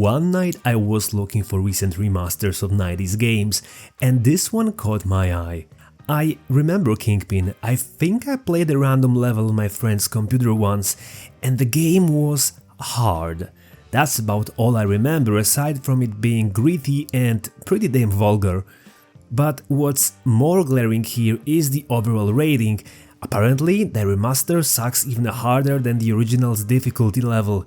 One night I was looking for recent remasters of 90s games, and this one caught my eye. I remember Kingpin. I think I played a random level on my friend's computer once, and the game was hard. That's about all I remember aside from it being gritty and pretty damn vulgar. But what's more glaring here is the overall rating. Apparently, the remaster sucks even harder than the original's difficulty level.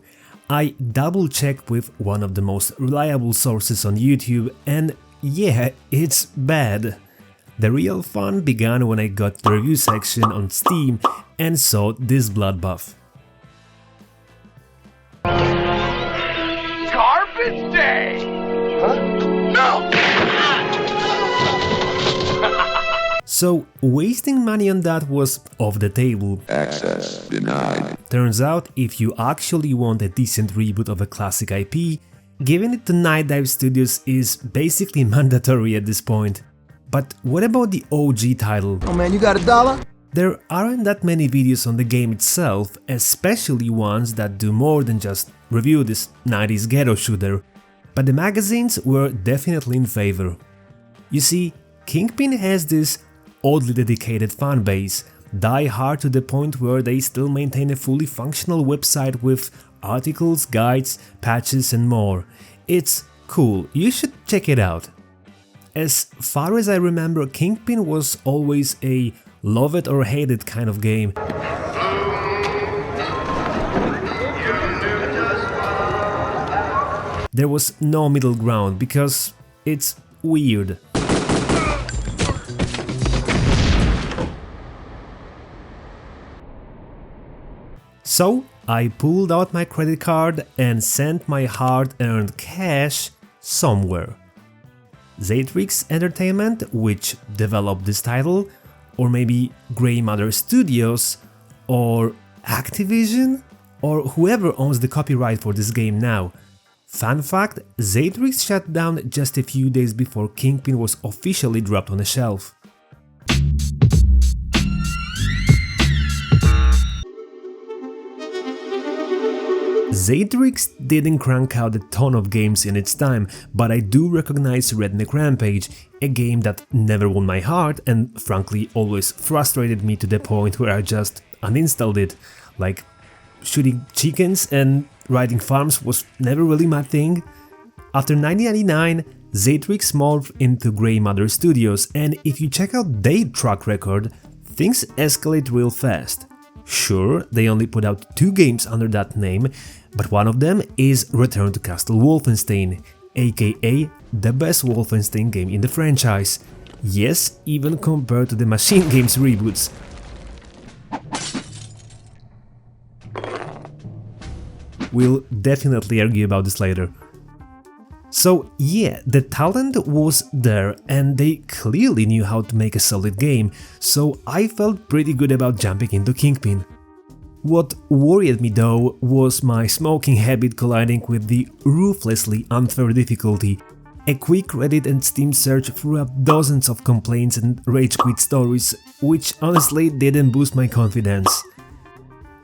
I double checked with one of the most reliable sources on YouTube, and yeah, it's bad. The real fun began when I got to the review section on Steam and saw this bloodbath. Garbage day! Huh? No! So, wasting money on that was off the table. Access denied. Turns out, if you actually want a decent reboot of a classic IP, giving it to Night Dive Studios is basically mandatory at this point. But what about the OG title? Oh man, you got $1? There aren't that many videos on the game itself, especially ones that do more than just review this 90s ghetto shooter, but the magazines were definitely in favor. You see, Kingpin has this oddly dedicated fanbase, die hard to the point where they still maintain a fully functional website with articles, guides, patches and more. It's cool, you should check it out. As far as I remember, Kingpin was always a love it or hate it kind of game. There was no middle ground because it's weird. So I pulled out my credit card and sent my hard-earned cash somewhere. Xatrix Entertainment, which developed this title, or maybe Grey Matter Studios, or Activision, or whoever owns the copyright for this game now. Fun fact, Xatrix shut down just a few days before Kingpin was officially dropped on the shelf. Xatrix didn't crank out a ton of games in its time, but I do recognize Redneck Rampage, a game that never won my heart and frankly always frustrated me to the point where I just uninstalled it. Like, shooting chickens and riding farms was never really my thing. After 1999, Xatrix morphed into Grey Matter Studios, and if you check out their track record, things escalate real fast. Sure, they only put out 2 games under that name, but one of them is Return to Castle Wolfenstein, aka the best Wolfenstein game in the franchise. Yes, even compared to the Machine Games reboots. We'll definitely argue about this later. So yeah, the talent was there and they clearly knew how to make a solid game, so I felt pretty good about jumping into Kingpin. What worried me though was my smoking habit colliding with the ruthlessly unfair difficulty. A quick Reddit and Steam search threw up dozens of complaints and rage quit stories, which honestly didn't boost my confidence.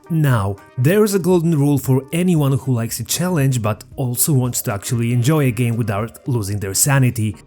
Now, there's a golden rule for anyone who likes a challenge but also wants to actually enjoy a game without losing their sanity.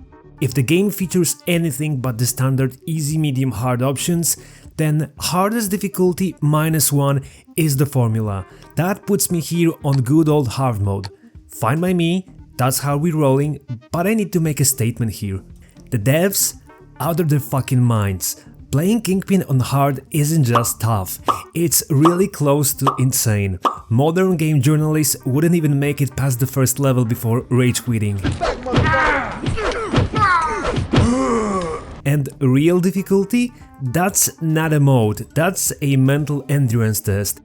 If the game features anything but the standard easy, medium, hard options, then hardest difficulty -1 is the formula. That puts me here on good old hard mode. Fine by me, that's how we're rolling, but I need to make a statement here. The devs, out of their fucking minds. Playing Kingpin on hard isn't just tough, it's really close to insane. Modern game journalists wouldn't even make it past the first level before rage quitting. And real difficulty? That's not a mode, that's a mental endurance test.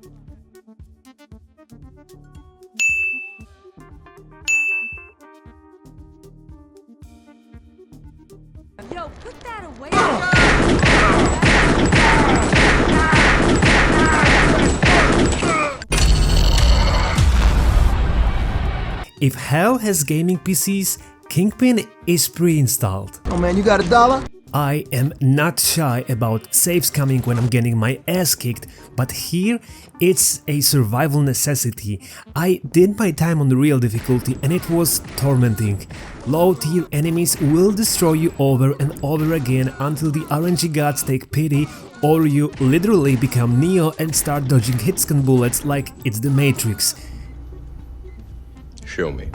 Yo, put that away. If hell has gaming PCs, Kingpin is pre-installed. Oh man, you got $1? I am not shy about saves coming when I'm getting my ass kicked, but here it's a survival necessity. I did my time on the real difficulty and it was tormenting. Low tier enemies will destroy you over and over again until the RNG gods take pity, or you literally become Neo and start dodging hitscan bullets like it's the Matrix. Show me.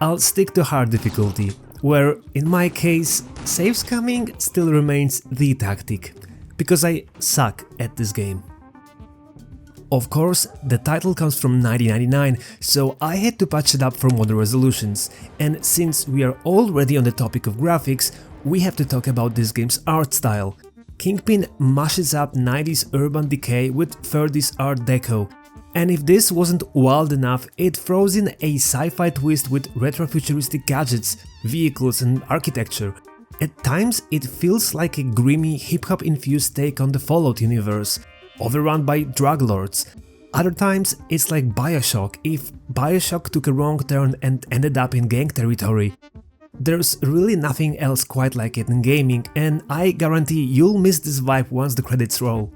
I'll stick to hard difficulty, where in my case, saves coming still remains the tactic, because I suck at this game. Of course, the title comes from 1999, so I had to patch it up for modern resolutions, and since we are already on the topic of graphics, we have to talk about this game's art style. Kingpin mashes up 90s urban decay with 30s art deco. And if this wasn't wild enough, it throws in a sci-fi twist with retro-futuristic gadgets, vehicles and architecture. At times it feels like a grimy hip-hop infused take on the Fallout universe, overrun by drug lords. Other times it's like Bioshock, if Bioshock took a wrong turn and ended up in gang territory. There's really nothing else quite like it in gaming, and I guarantee you'll miss this vibe once the credits roll.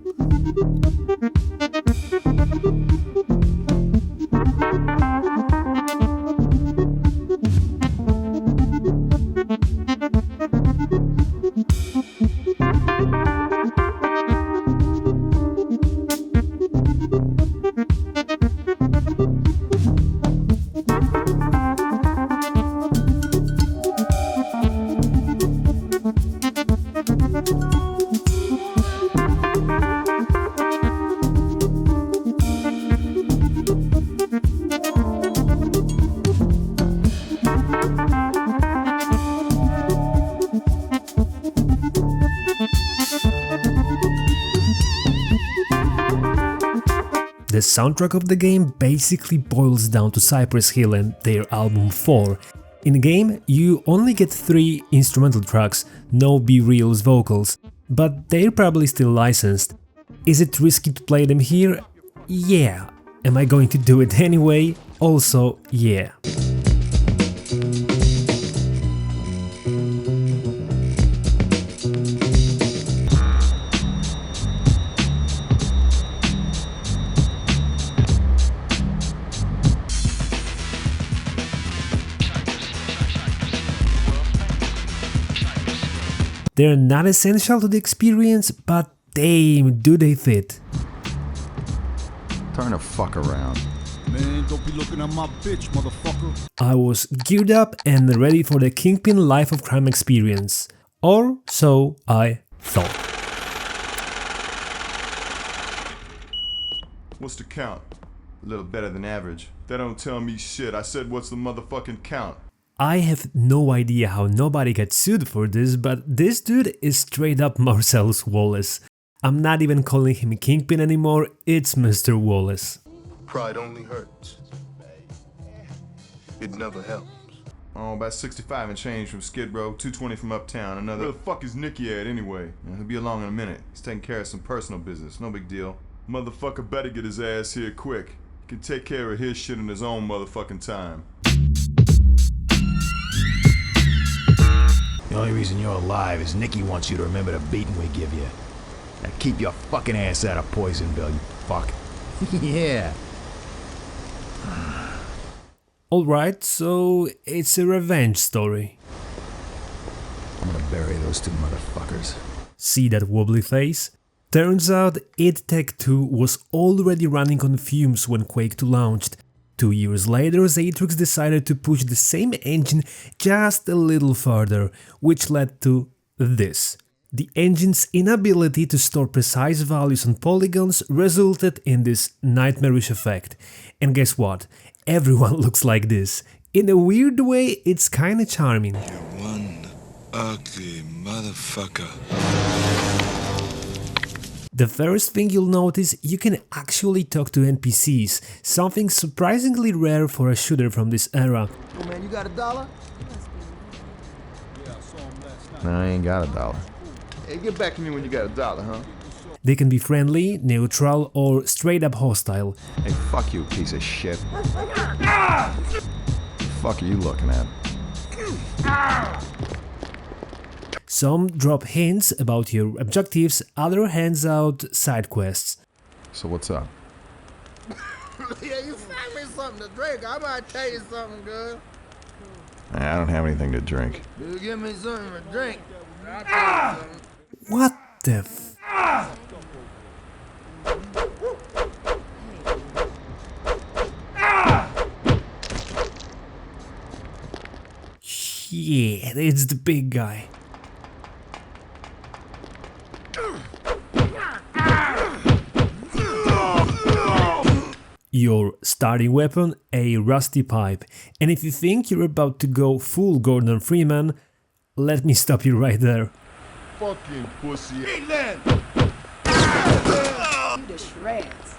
The soundtrack of the game basically boils down to Cypress Hill and their album 4. In the game, you only get 3 instrumental tracks, no B-Reels vocals, but they're probably still licensed. Is it risky to play them here? Yeah. Am I going to do it anyway? Also, yeah. They're not essential to the experience, but damn, do they fit. Turn the fuck around. Man, don't be looking at my bitch, motherfucker. I was geared up and ready for the Kingpin Life of Crime experience. Or so I thought. What's the count? A little better than average. That don't tell me shit. I said what's the motherfucking count? I have no idea how nobody got sued for this, but this dude is straight up Marcellus Wallace. I'm not even calling him Kingpin anymore, it's Mr. Wallace. Pride only hurts. It never helps. Oh, about 65 and change from Skid Row, 220 from Uptown, another. Where the fuck is Nicky at anyway? He'll be along in a minute. He's taking care of some personal business, no big deal. Motherfucker better get his ass here quick. He can take care of his shit in his own motherfucking time. The only reason you're alive is Nicky wants you to remember the beating we give you. Now keep your fucking ass out of Poisonville, you fuck. Yeah. Alright, so it's a revenge story. I'm gonna bury those 2 motherfuckers. See that wobbly face? Turns out id Tech 2 was already running on fumes when Quake 2 launched. 2 years later, Xatrix decided to push the same engine just a little further, which led to this. The engine's inability to store precise values on polygons resulted in this nightmarish effect. And guess what? Everyone looks like this. In a weird way, it's kinda charming. You're one ugly motherfucker. The first thing you'll notice, you can actually talk to NPCs, something surprisingly rare for a shooter from this era. Oh man, you got $1? No, I ain't got $1. Hey, get back to me when you got $1, huh? They can be friendly, neutral, or straight up hostile. Hey, fuck you, piece of shit. fuck are you looking at? Some drop hints about your objectives, other hands out side quests. So what's up? Yeah, you find me something to drink. I might tell you something good. I don't have anything to drink. You give me something to drink. I'll tell you something. What the f... Yeah, it's the big guy. Your starting weapon, a rusty pipe. And if you think you're about to go full Gordon Freeman, let me stop you right there. Fucking pussy. You the shreds.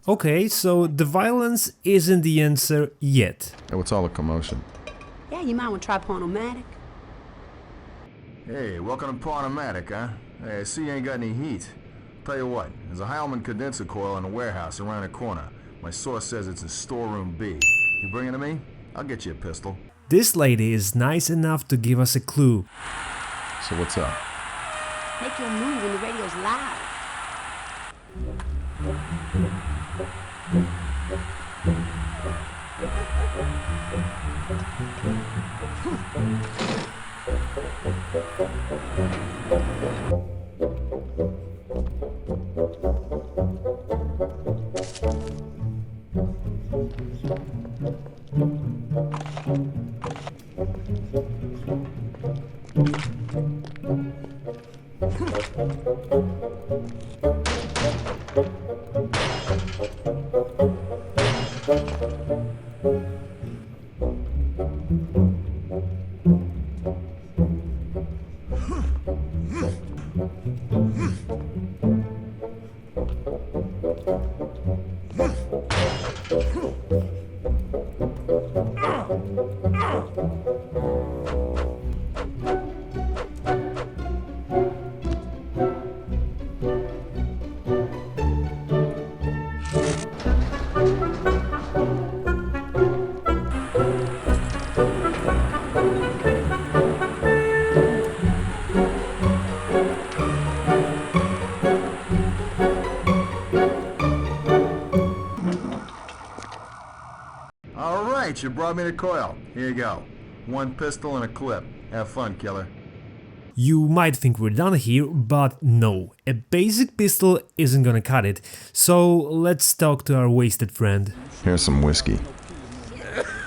Okay, so the violence isn't the answer yet. Hey, what's all the commotion? Yeah, you might want to try Pornomatic. Hey, welcome to Pornomatic, huh? Hey, I see you ain't got any heat. Tell you what, there's a Heilman condenser coil in a warehouse around the corner. My source says it's in storeroom B. You bring it to me? I'll get you a pistol. This lady is nice enough to give us a clue. So what's up? Make your move when the radio's loud. Alright, you brought me the coil. Here you go. One pistol and a clip. Have fun, killer. You might think we're done here, but no, a basic pistol isn't gonna cut it, so let's talk to our wasted friend. Here's some whiskey.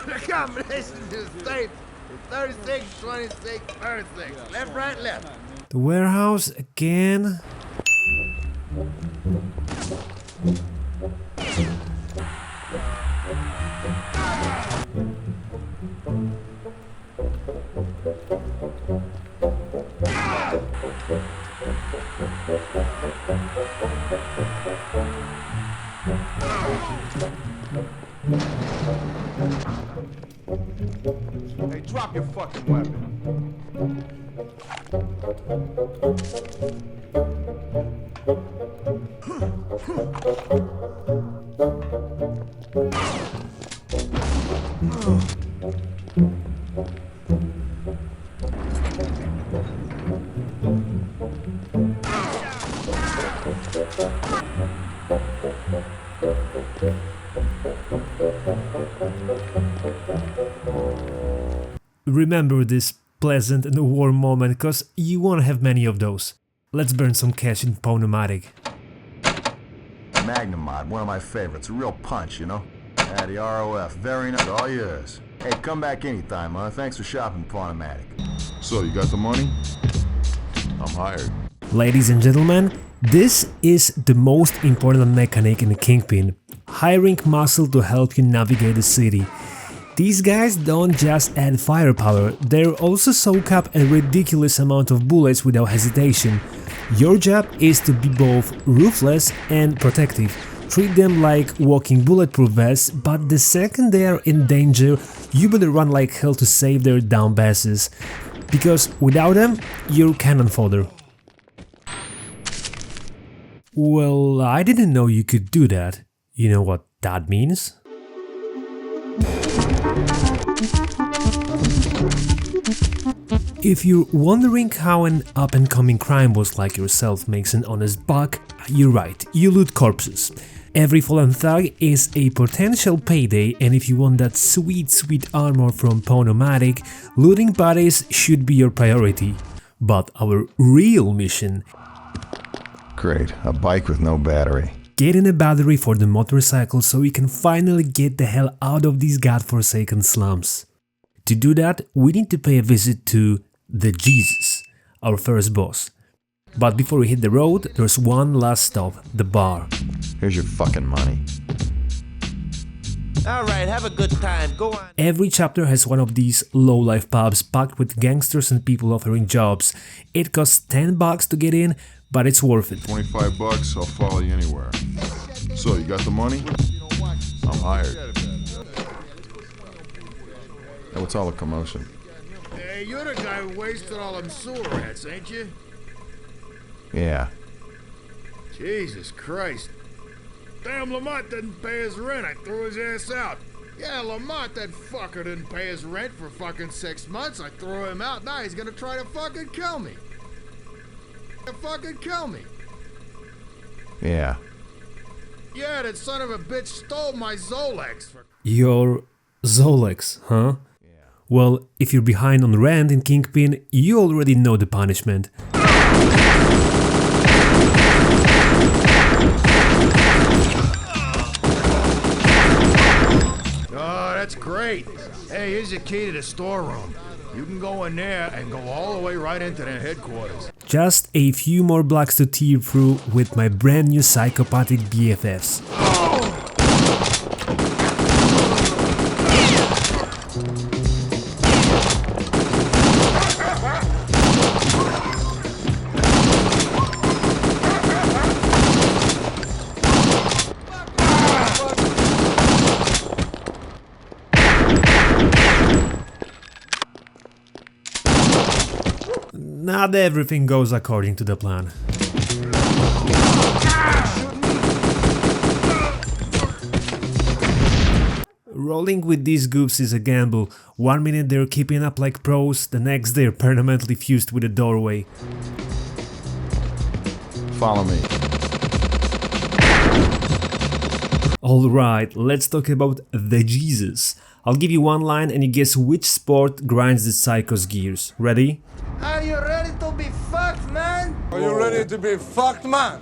The combination to the States is 36, 26, 36. Left, right, left. The warehouse again? Hey, drop your fucking weapon. Remember this pleasant and warm moment, cause you won't have many of those. Let's burn some cash in Pornomatic. Magnum mod, one of my favorites. A real punch, you know? Yeah, the ROF. Very nice. All yours. Hey, come back anytime, huh? Thanks for shopping Pornomatic. So, you got the money? I'm hired. Ladies and gentlemen, this is the most important mechanic in the Kingpin. Hiring muscle to help you navigate the city. These guys don't just add firepower, they also soak up a ridiculous amount of bullets without hesitation. Your job is to be both ruthless and protective. Treat them like walking bulletproof vests, but the second they are in danger, you better run like hell to save their dumb asses. because without them, you're cannon fodder. Well, I didn't know you could do that. You know what that means? If you're wondering how an up-and-coming crime boss like yourself makes an honest buck, you're right, you loot corpses. Every fallen thug is a potential payday, and if you want that sweet armor from Ponomatic, looting bodies should be your priority. But our real mission... Great, a bike with no battery. Getting a battery for the motorcycle so we can finally get the hell out of these godforsaken slums. To do that, we need to pay a visit to the Jesus, our first boss. But before we hit the road, there's one last stop, the bar. Here's your fucking money. Alright, have a good time, go on. Every chapter has one of these low-life pubs packed with gangsters and people offering jobs. It costs $10 to get in, but it's worth it. $25, I'll follow you anywhere. So, you got the money? I'm hired. Hey, what's all the commotion? Hey, you're the guy who wasted all them sewer rats, ain't you? Yeah. Jesus Christ. Damn, Lamont didn't pay his rent. I threw his ass out. Yeah, Lamont, that fucker didn't pay his rent for fucking 6 months. I threw him out. Now he's gonna try to fucking kill me. Yeah. Yeah, that son of a bitch stole my Zolex. Your Zolex, huh? Well, if you're behind on rent in Kingpin, you already know the punishment. Oh, that's great. Hey, here's the key to the storeroom. You can go in there and go all the way right into their headquarters. Just a few more blocks to tear through with my brand new psychopathic BFFs. Not everything goes according to the plan. Rolling with these goofs is a gamble. One minute they're keeping up like pros, the next they're permanently fused with a doorway. Follow me. Alright, let's talk about the Jesus. I'll give you one line and you guess which sport grinds the psycho's gears. Ready? Are you ready to be fucked, man? Are you ready to be fucked, man?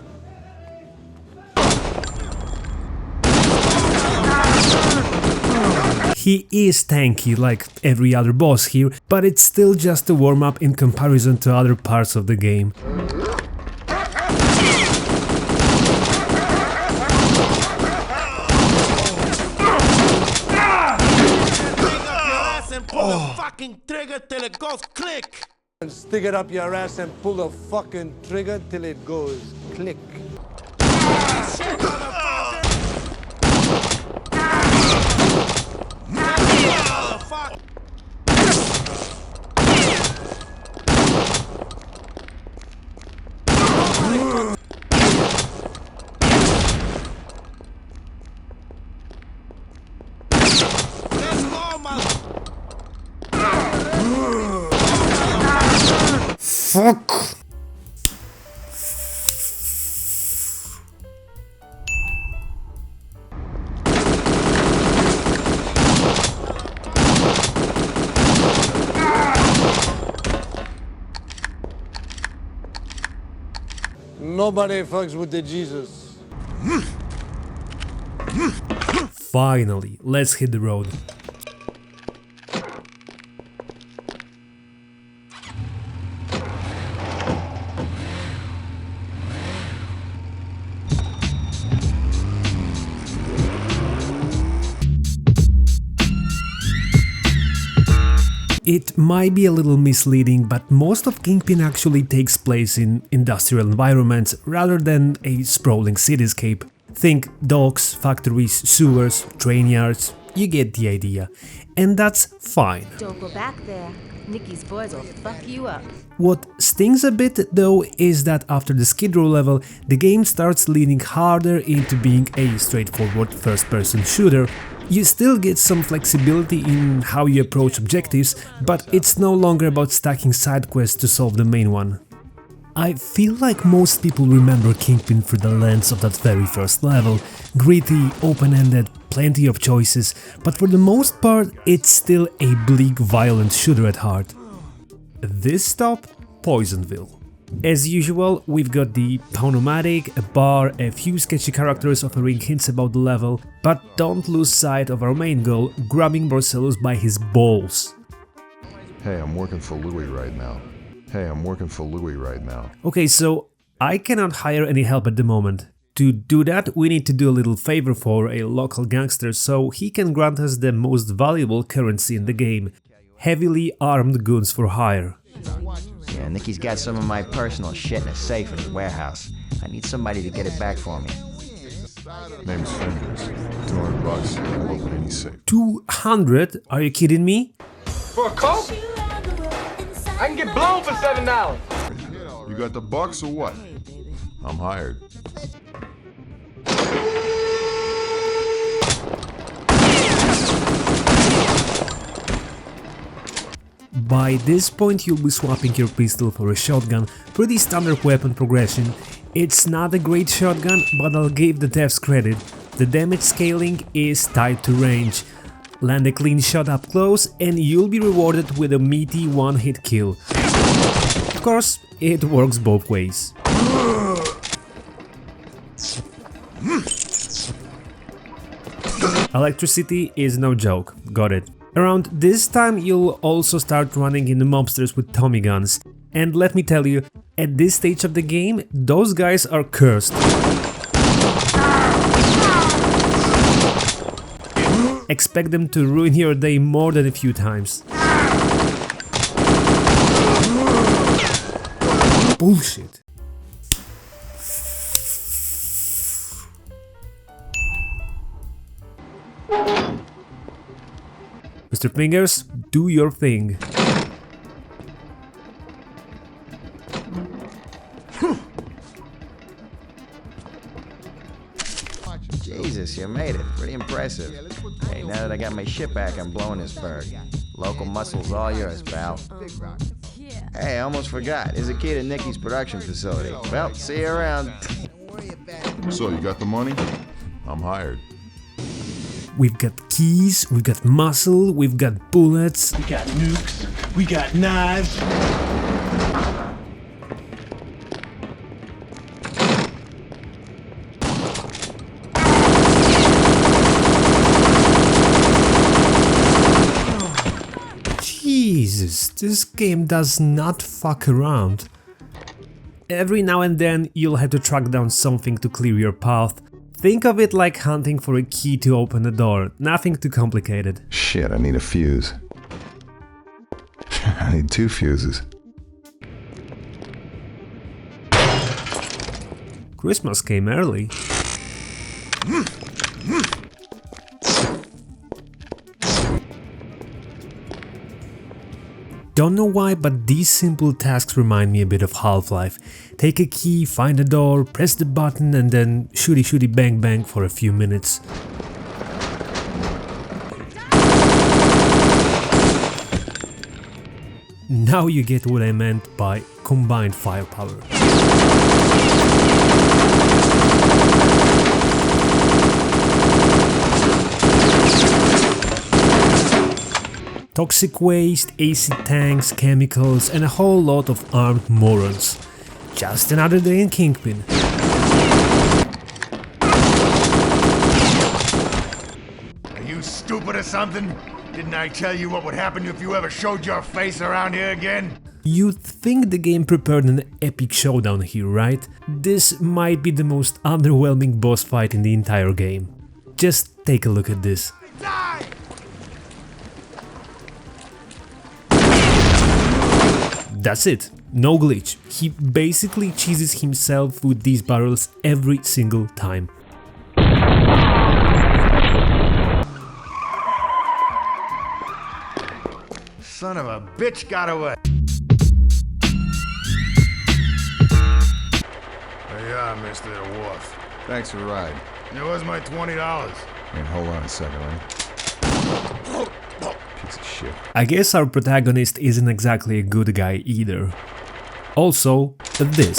He is tanky like every other boss here, but it's still just a warm-up in comparison to other parts of the game. Pull the fucking trigger till it goes click. And stick it up your ass and pull the fucking trigger till it goes click. Shit, motherfucker! Motherfucker! Let's go, mother... Fuck! Nobody fucks with the Jesus. Finally, let's hit the road. It might be a little misleading, but most of Kingpin actually takes place in industrial environments rather than a sprawling cityscape. Think docks, factories, sewers, train yards, you get the idea. And that's fine. Don't go back there. Nikki's boys will fuck you up. What stings a bit though is that after the Skid Row level, the game starts leaning harder into being a straightforward first-person shooter. You still get some flexibility in how you approach objectives, but it's no longer about stacking side quests to solve the main one. I feel like most people remember Kingpin through the lens of that very first level. Gritty, open-ended, plenty of choices, but for the most part it's still a bleak, violent shooter at heart. This stop, Poisonville. As usual, we've got the Pawnomatic, a bar, a few sketchy characters offering hints about the level, but don't lose sight of our main goal, grabbing Marcellus by his balls. Hey, I'm working for Louis right now. Okay, so I cannot hire any help at the moment. To do that, we need to do a little favor for a local gangster so he can grant us the most valuable currency in the game, heavily armed goods for hire. Yeah, Nicky's got some of my personal shit in a safe in his warehouse. I need somebody to get it back for me. Name's Fingers. $200. I'll open any safe. 200? Are you kidding me? For a Coke? I can get blown for $7. You got the bucks or what? I'm hired. By this point you'll be swapping your pistol for a shotgun, pretty standard weapon progression. It's not a great shotgun, but I'll give the devs credit. The damage scaling is tied to range. Land a clean shot up close and you'll be rewarded with a meaty one-hit kill. Of course, it works both ways. Electricity is no joke, got it. Around this time you'll also start running into mobsters with Tommy guns. And let me tell you, at this stage of the game, those guys are cursed. Expect them to ruin your day more than a few times. Bullshit. Mr. Fingers, do your thing. Jesus, you made it. Pretty impressive. Hey, now that I got my shit back, I'm blowing this bird. Local muscle's all yours, pal. Hey, I almost forgot. There's a key to Nicky's production facility. Well, see you around. So, you got the money? I'm hired. We've got keys, we've got muscle, we've got bullets. We got nukes, we got knives. Jesus, this game does not fuck around. Every now and then you'll have to track down something to clear your path. Think of it like hunting for a key to open a door, nothing too complicated. Shit, I need a fuse. I need 2 fuses. Christmas came early. Don't know why, but these simple tasks remind me a bit of Half-Life. Take a key, find a door, press the button and then shooty shooty bang bang for a few minutes. Now you get what I meant by combined firepower. Toxic waste, acid tanks, chemicals and a whole lot of armed morons. Just another day in Kingpin. Are you stupid or something? Didn't I tell you what would happen if you ever showed your face around here again? You'd think the game prepared an epic showdown here, right? This might be the most underwhelming boss fight in the entire game. Just take a look at this. That's it, no glitch. He basically cheeses himself with these barrels every single time. Son of a bitch got away. There you are, Mr. Wolf. Thanks for the ride. It was my $20. Hey, hold on a second, man. Piece of shit. I guess our protagonist isn't exactly a good guy either. Also, this.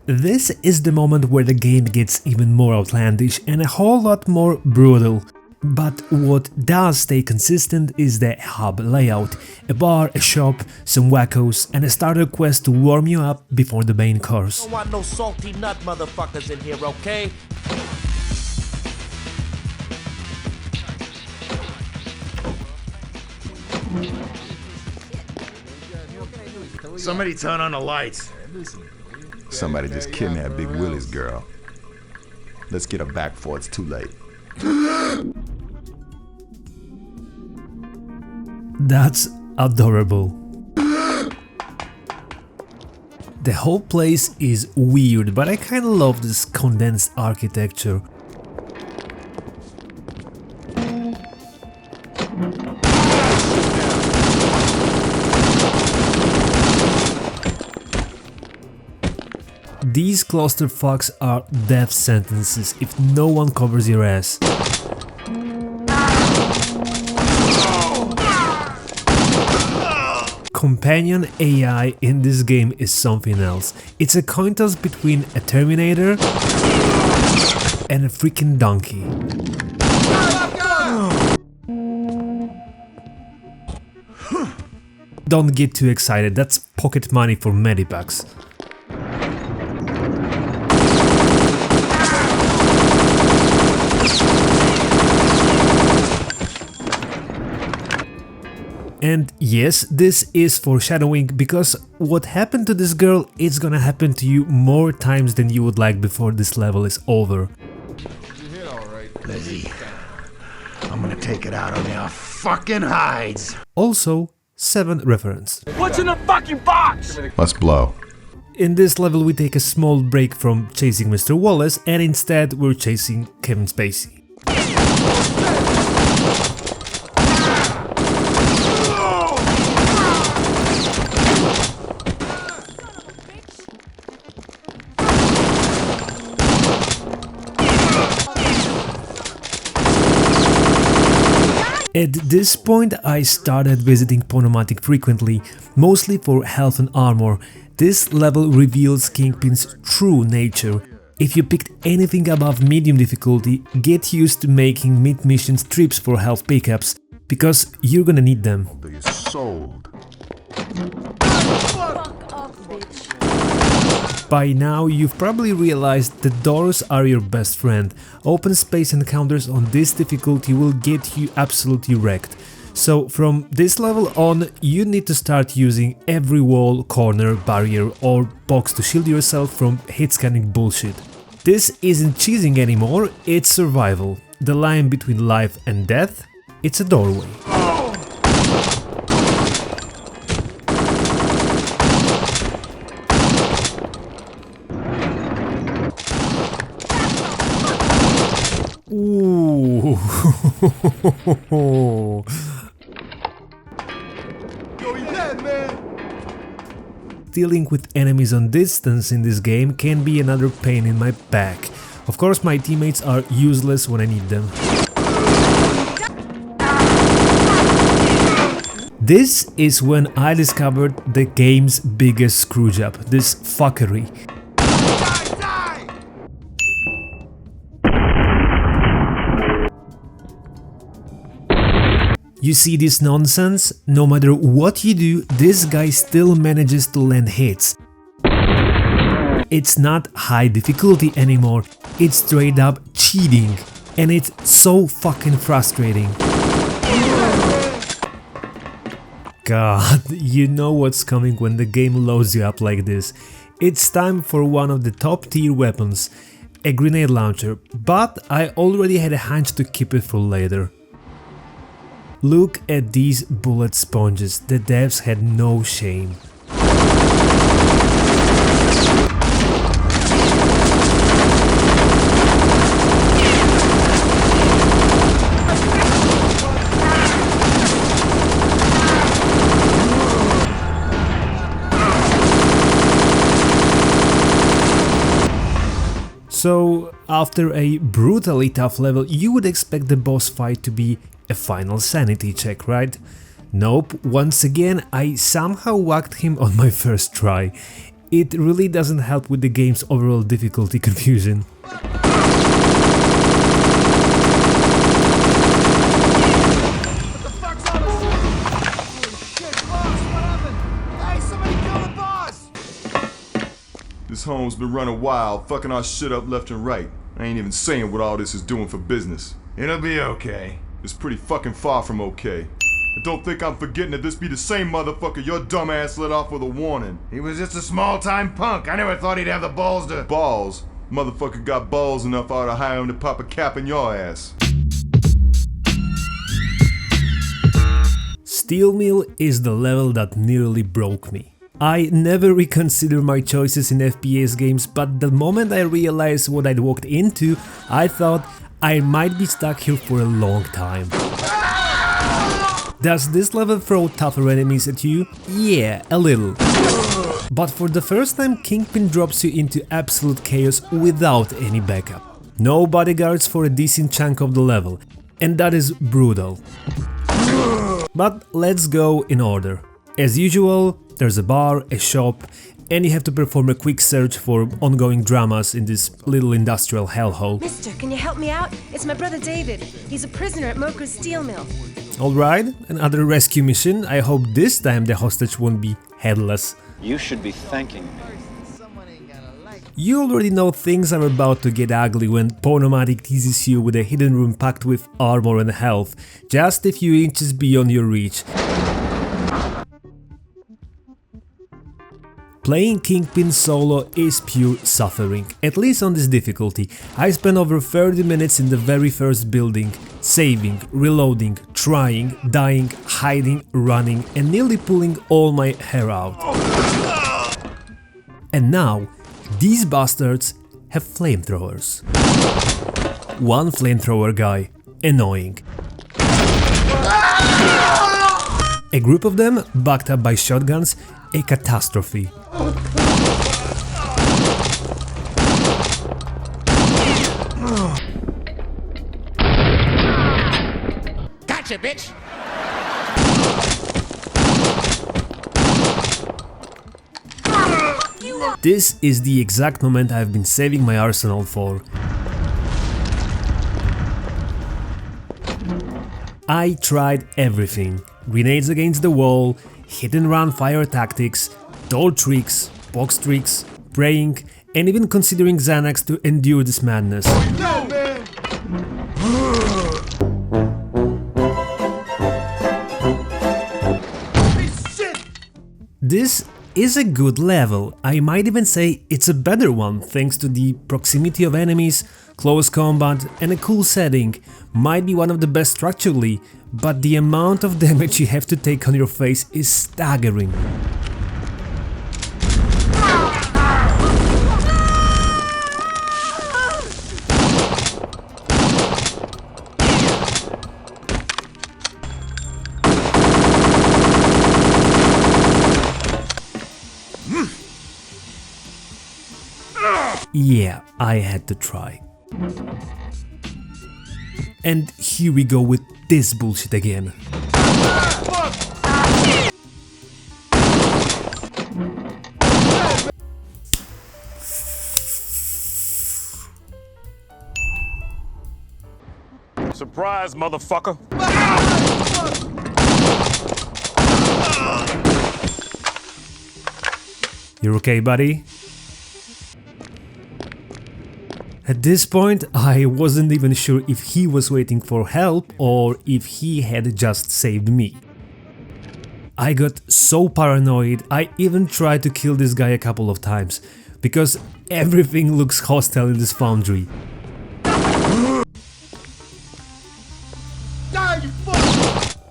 This is the moment where the game gets even more outlandish and a whole lot more brutal. But what does stay consistent is the hub layout, a bar, a shop, some wackos, and a starter quest to warm you up before the main course. Don't want no salty nut motherfuckers in here, okay? Somebody turn on the lights. Somebody just kidnapped Big Willie's girl. Let's get her back before it's too late. That's adorable. The whole place is weird, but I kinda love this condensed architecture. These clusterfucks are death sentences if no one covers your ass. Companion AI in this game is something else. It's a coin toss between a Terminator and a freaking donkey. Don't get too excited, that's pocket money for medipacks. And yes, this is foreshadowing, because what happened to this girl is gonna happen to you more times than you would like before this level is over. Lizzie, I'm gonna take it out on your fucking hides. Also, 7 reference. What's in the fucking box? Let's blow. In this level we take a small break from chasing Mr. Wallace and instead we're chasing Kevin Spacey. At this point I started visiting Ponomatic frequently, mostly for health and armor. This level reveals Kingpin's true nature. If you picked anything above medium difficulty, get used to making mid-mission trips for health pickups, because you're gonna need them. Sold. By now you've probably realized that doors are your best friend. Open space encounters on this difficulty will get you absolutely wrecked. So from this level on you need to start using every wall, corner, barrier or box to shield yourself from hit scanning bullshit. This isn't cheesing anymore, it's survival. The line between life and death, it's a doorway. Ooh. Dealing with enemies on distance in this game can be another pain in my back. Of course my teammates are useless when I need them. This is when I discovered the game's biggest screwjob, this fuckery. You see this nonsense? No matter what you do, this guy still manages to land hits. It's not high difficulty anymore, it's straight up cheating. And it's so fucking frustrating. God, you know what's coming when the game loads you up like this. It's time for one of the top tier weapons, a grenade launcher, but I already had a hunch to keep it for later. Look at these bullet sponges, the devs had no shame. So, after a brutally tough level, you would expect the boss fight to be a final sanity check, right? Nope, once again I somehow whacked him on my first try. It really doesn't help with the game's overall difficulty confusion. This home's been running wild, fucking our shit up left and right. I ain't even saying what all this is doing for business. It'll be okay. It's pretty fucking far from okay. I don't think I'm forgetting that this be the same motherfucker your dumb ass let off with a warning. He was just a small-time punk. I never thought he'd have the balls to... Balls? Motherfucker got balls enough I ought to hire him to pop a cap in your ass. Steel Mill is the level that nearly broke me. I never reconsider my choices in FPS games, but the moment I realized what I'd walked into, I thought I might be stuck here for a long time. Does this level throw tougher enemies at you? Yeah, a little. But for the first time, Kingpin drops you into absolute chaos without any backup. No bodyguards for a decent chunk of the level, and that is brutal. But let's go in order. As usual, there's a bar, a shop, and you have to perform a quick search for ongoing dramas in this little industrial hellhole. Mister, can you help me out? It's my brother David. He's a prisoner at Moker's steel mill. Alright, another rescue mission. I hope this time the hostage won't be headless. You should be thanking me. You already know things are about to get ugly when Ponomatic teases you with a hidden room packed with armor and health, just a few inches beyond your reach. Playing Kingpin solo is pure suffering, at least on this difficulty. I spent over 30 minutes in the very first building, saving, reloading, trying, dying, hiding, running, and nearly pulling all my hair out. And now, these bastards have flamethrowers. One flamethrower guy, annoying. A group of them, backed up by shotguns, a catastrophe. Gotcha, bitch! This is the exact moment I've been saving my arsenal for. I tried everything. Grenades against the wall, hit and run fire tactics, door tricks, box tricks, praying, and even considering Xanax to endure this madness. No, man! This is a good level. I might even say it's a better one thanks to the proximity of enemies, close combat, and a cool setting. Might be one of the best structurally, but the amount of damage you have to take on your face is staggering. Yeah, I had to try. And here we go with this bullshit again. Surprise, motherfucker! You're okay, buddy? At this point, I wasn't even sure if he was waiting for help or if he had just saved me. I got so paranoid, I even tried to kill this guy a couple of times, because everything looks hostile in this foundry.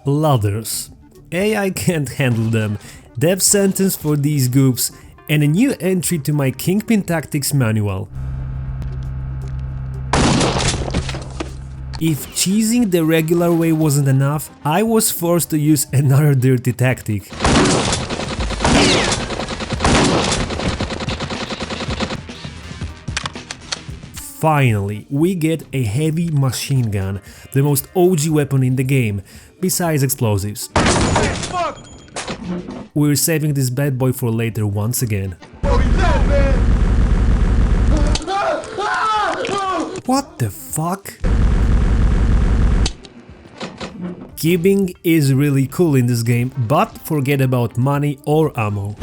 Ladders. AI can't handle them, death sentence for these goofs, and a new entry to my Kingpin Tactics manual. If cheesing the regular way wasn't enough, I was forced to use another dirty tactic. Finally, we get a heavy machine gun, the most OG weapon in the game, besides explosives. We're saving this bad boy for later once again. What the fuck? Keeping is really cool in this game, but forget about money or ammo.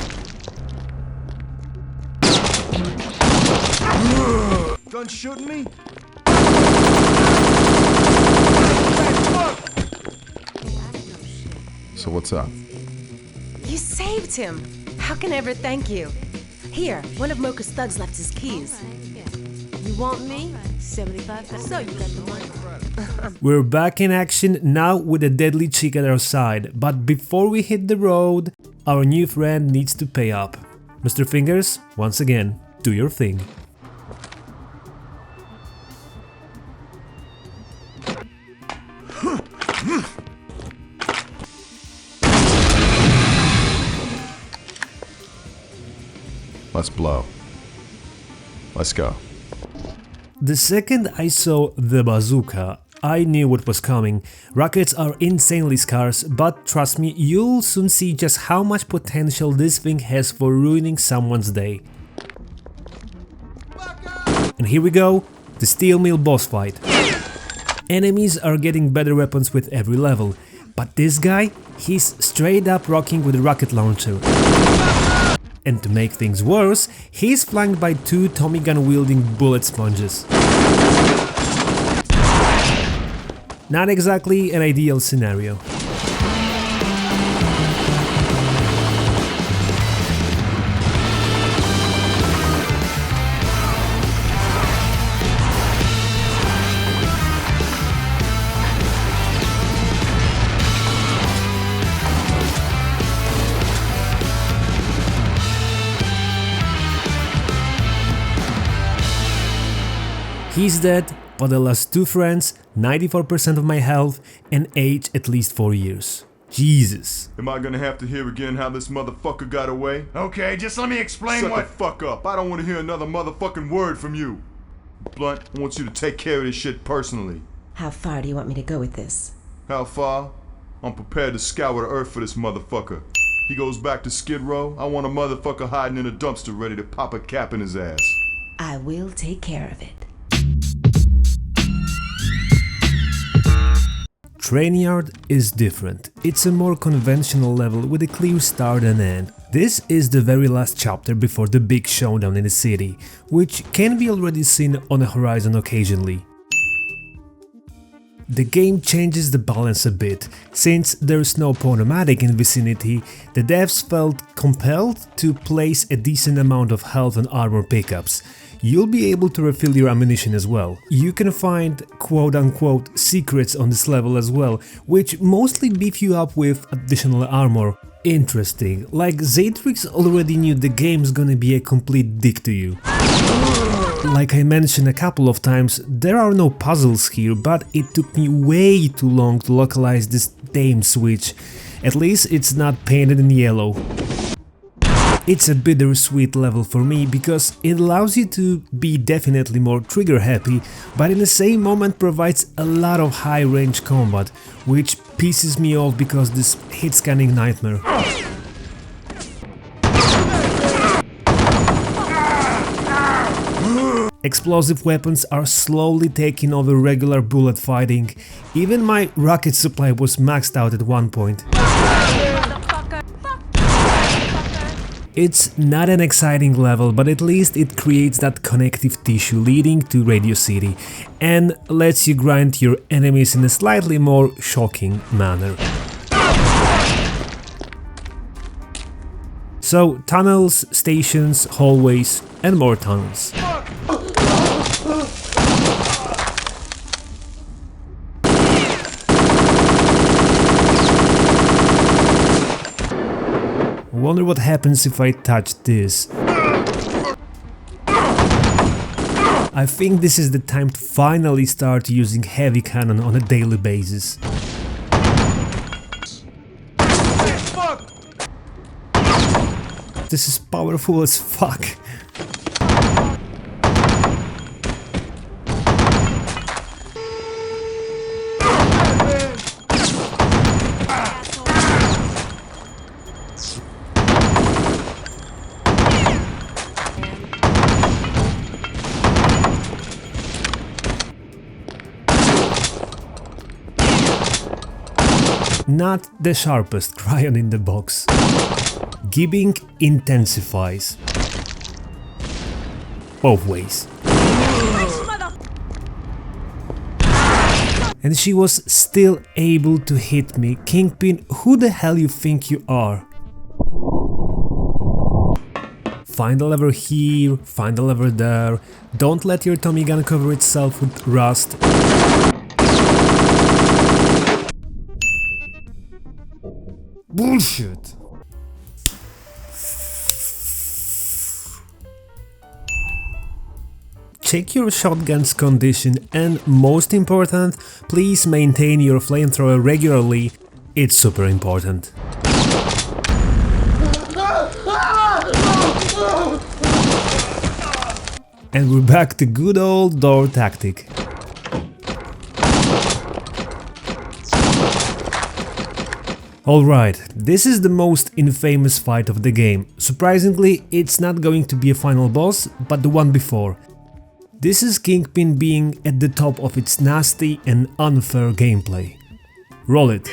Done shooting me? So what's up? You saved him. How can I ever thank you? Here, one of Mocha's thugs left his keys. You want me? 75. So you got the money. We're back in action now with a deadly chick at our side, but before we hit the road, our new friend needs to pay up. Mr. Fingers, once again, do your thing. Let's blow. Let's go. The second I saw the bazooka, I knew what was coming. Rockets are insanely scarce, but trust me, you'll soon see just how much potential this thing has for ruining someone's day. And here we go, the steel mill boss fight. Enemies are getting better weapons with every level, but this guy, he's straight up rocking with a rocket launcher. And to make things worse, he's flanked by two Tommy gun wielding bullet sponges. Not exactly an ideal scenario. He's dead, but the last two friends, 94% of my health, and age at least 4 years. Jesus. Am I gonna have to hear again how this motherfucker got away? Okay, just let me explain Shut the fuck up. I don't want to hear another motherfucking word from you. Blunt, I want you to take care of this shit personally. How far do you want me to go with this? How far? I'm prepared to scour the earth for this motherfucker. He goes back to Skid Row, I want a motherfucker hiding in a dumpster ready to pop a cap in his ass. I will take care of it. Trainyard is different. It's a more conventional level with a clear start and end. This is the very last chapter before the big showdown in the city, which can be already seen on the horizon occasionally. The game changes the balance a bit. Since there's no pneumatic in vicinity, the devs felt compelled to place a decent amount of health and armor pickups. You'll be able to refill your ammunition as well. You can find quote-unquote secrets on this level as well, which mostly beef you up with additional armor. Interesting, like Zatrix already knew the game's gonna be a complete dick to you. Like I mentioned a couple of times, there are no puzzles here, but it took me way too long to localize this damn switch. At least it's not painted in yellow. It's a bittersweet level for me because it allows you to be definitely more trigger happy, but in the same moment provides a lot of high range combat, which pisses me off because this hit scanning nightmare. Explosive weapons are slowly taking over regular bullet fighting. Even my rocket supply was maxed out at one point. It's not an exciting level, but at least it creates that connective tissue leading to Radio City and lets you grind your enemies in a slightly more shocking manner. So, tunnels, stations, hallways, and more tunnels. Wonder what happens if I touch this. I think this is the time to finally start using heavy cannon on a daily basis. This is powerful as fuck. not the sharpest crayon in the box. Gibbing intensifies. Both ways. And she was still able to hit me. Kingpin, who the hell you think you are? Find a lever here, find a lever there. Don't let your Tommy gun cover itself with rust. Bullshit! Check your shotgun's condition and, most important, please maintain your flamethrower regularly. It's super important. And we're back to good old door tactic. Alright, this is the most infamous fight of the game. Surprisingly, it's not going to be a final boss, but the one before. This is Kingpin being at the top of its nasty and unfair gameplay. Roll it.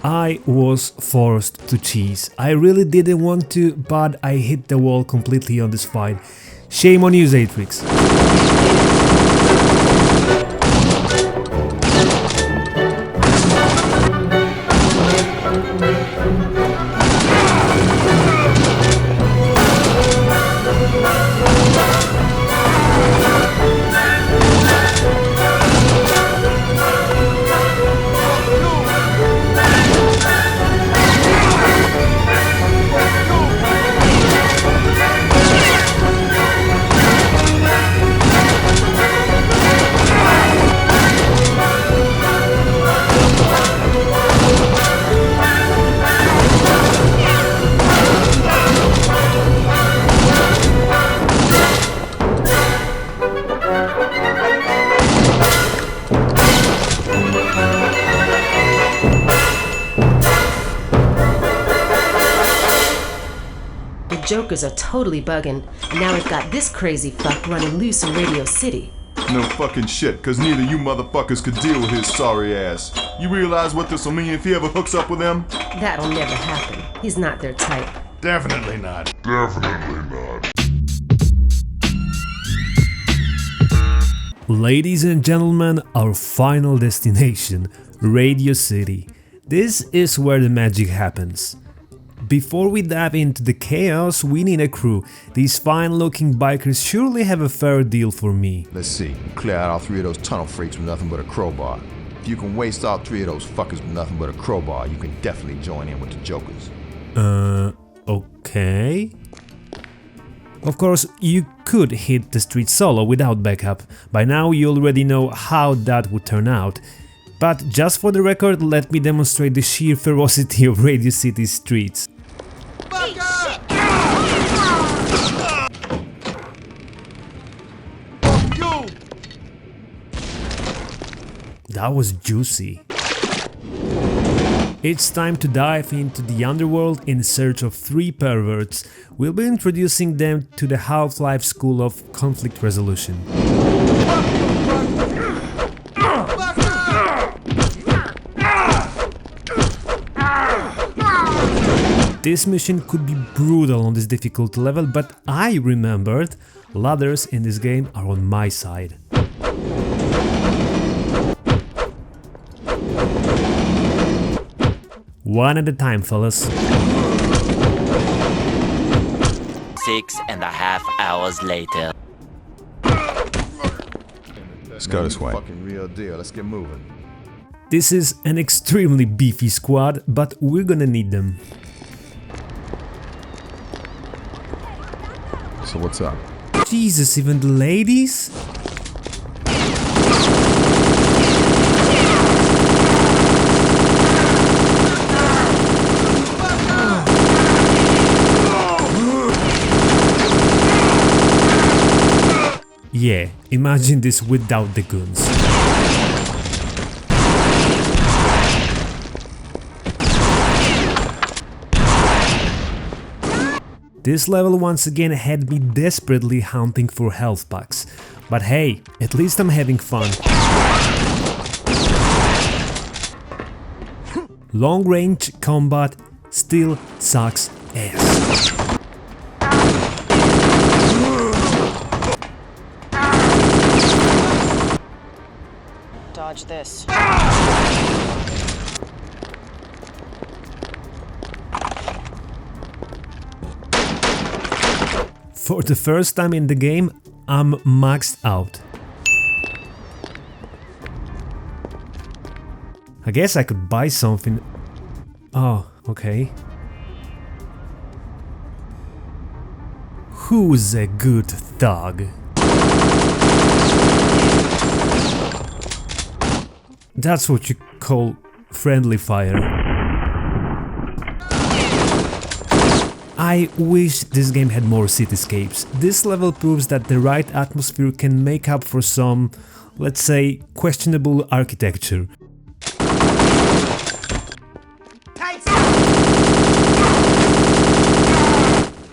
I was forced to cheese. I really didn't want to, but I hit the wall completely on this fight. Shame on you, Zatrix. Jokers are totally bugging, and now we've got this crazy fuck running loose in Radio City. No fucking shit, cause neither you motherfuckers could deal with his sorry ass. You realize what this'll mean if he ever hooks up with them? That'll never happen. He's not their type. Definitely not. Definitely not. Ladies and gentlemen, our final destination, Radio City. This is where the magic happens. Before we dive into the chaos, we need a crew. These fine-looking bikers surely have a fair deal for me. Let's see, clear out all three of those tunnel freaks with nothing but a crowbar. If you can waste all three of those fuckers with nothing but a crowbar, you can definitely join in with the jokers. Okay. Of course, you could hit the street solo without backup. By now you already know how that would turn out. But just for the record, let me demonstrate the sheer ferocity of Radio City's streets. That was juicy. It's time to dive into the underworld in search of three perverts. We'll be introducing them to the Half-Life School of Conflict Resolution. This mission could be brutal on this difficulty level, but I remembered ladders in this game are on my side. One at a time, fellas. 6.5 hours later. Let's go this way. Fucking real deal. Let's get moving. This is an extremely beefy squad, but we're gonna need them. So what's up? Jesus, even the ladies? Yeah, imagine this without the guns. This level once again had me desperately hunting for health packs, but hey, at least I'm having fun. Long range combat still sucks ass. Dodge this. For the first time in the game, I'm maxed out. I guess I could buy something. Oh, okay. Who's a good thug? That's what you call friendly fire. I wish this game had more cityscapes. This level proves that the right atmosphere can make up for some, let's say, questionable architecture.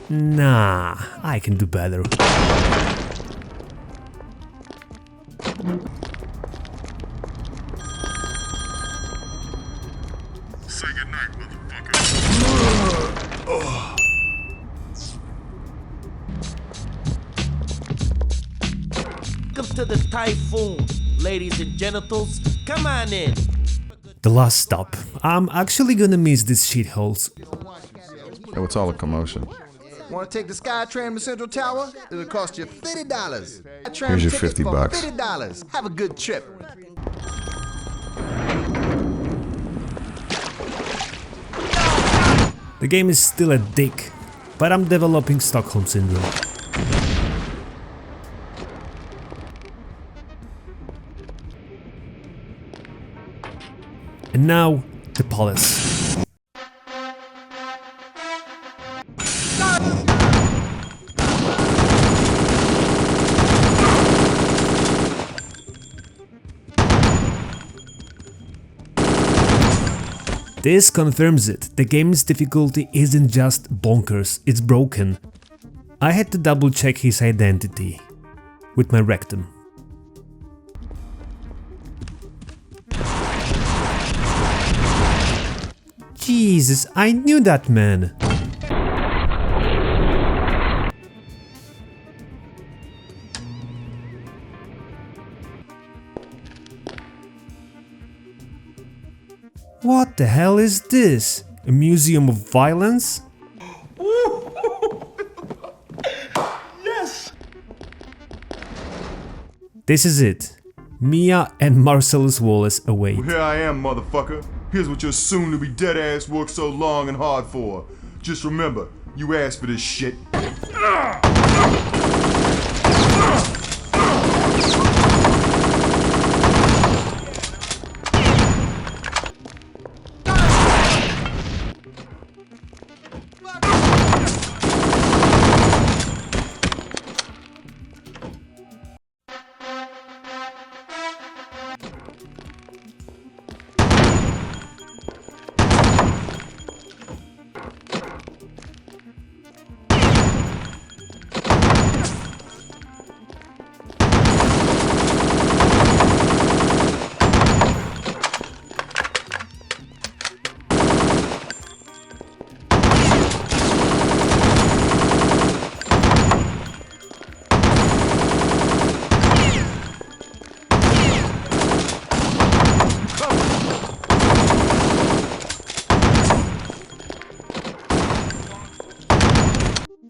Nah, I can do better. Say goodnight, motherfucker. Welcome to the typhoon, ladies and genitals. Come on in. The last stop. I'm actually gonna miss these shitholes. Hey, what's all the commotion? Want to take the SkyTram to Central Tower? It'll cost you $50. Here's your $50. $50. Have a good trip. The game is still a dick, but I'm developing Stockholm Syndrome. And now, the palace. This confirms it, the game's difficulty isn't just bonkers, it's broken. I had to double check his identity with my rectum. Jesus, I knew that man! What the hell is this? A museum of violence? Yes! This is it. Mia and Marcellus Wallace await. Well, here I am, motherfucker. Here's what your soon-to-be dead-ass worked so long and hard for. Just remember, you asked for this shit.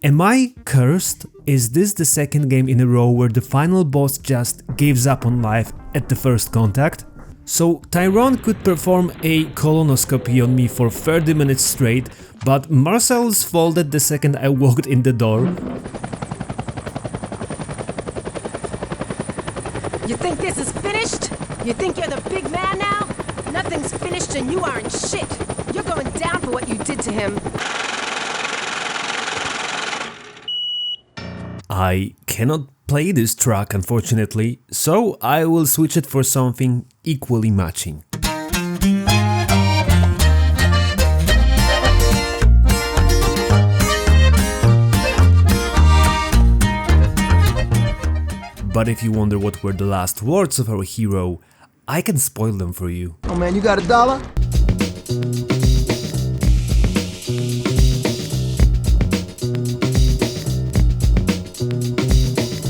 Am I cursed? Is this the second game in a row where the final boss just gives up on life at the first contact? So Tyrone could perform a colonoscopy on me for 30 minutes straight, but Marcel's folded the second I walked in the door. You think this is finished? You think you're the big man now? Nothing's finished and you aren't shit. You're going down for what you did to him. I cannot play this track, unfortunately, so I will switch it for something equally matching. But if you wonder what were the last words of our hero, I can spoil them for you. Oh man, you got $1?